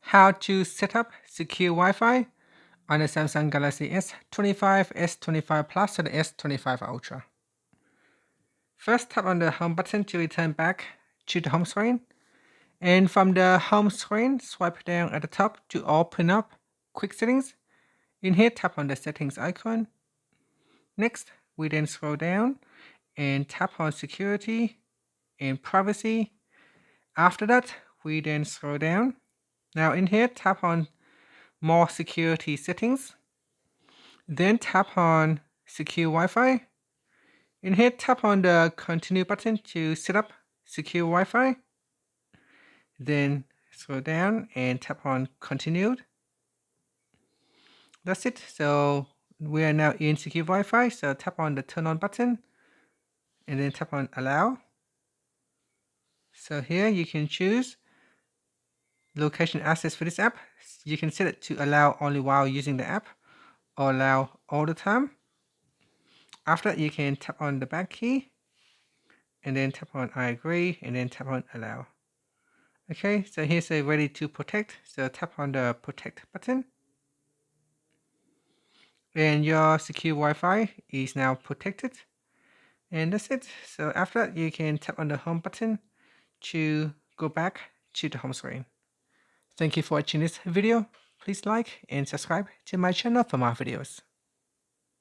how to set up secure Wi-Fi on the Samsung Galaxy S25, S25 Plus, and the S25 Ultra. First, tap on the home button to return back to the home screen. And from the home screen, swipe down at the top to open up Quick Settings. In here, tap on the settings icon. Next, we then scroll down and tap on security and privacy. After that, we then scroll down. Now in here, tap on more security settings. Then tap on secure Wi-Fi. In here, tap on the continue button to set up secure Wi-Fi. Then scroll down and tap on continued. That's it. So we are now in secure Wi-Fi. So tap on the turn on button and then tap on allow. So here you can choose location access for this app. You can set it to allow only while using the app or allow all the time. After that, you can tap on the back key and then tap on I agree and then tap on allow. Okay, so here's a ready to protect. So tap on the protect button. And your secure Wi-Fi is now protected. And that's it. So after that, you can tap on the home button to go back to the home screen. Thank you for watching this video. Please like and subscribe to my channel for more videos.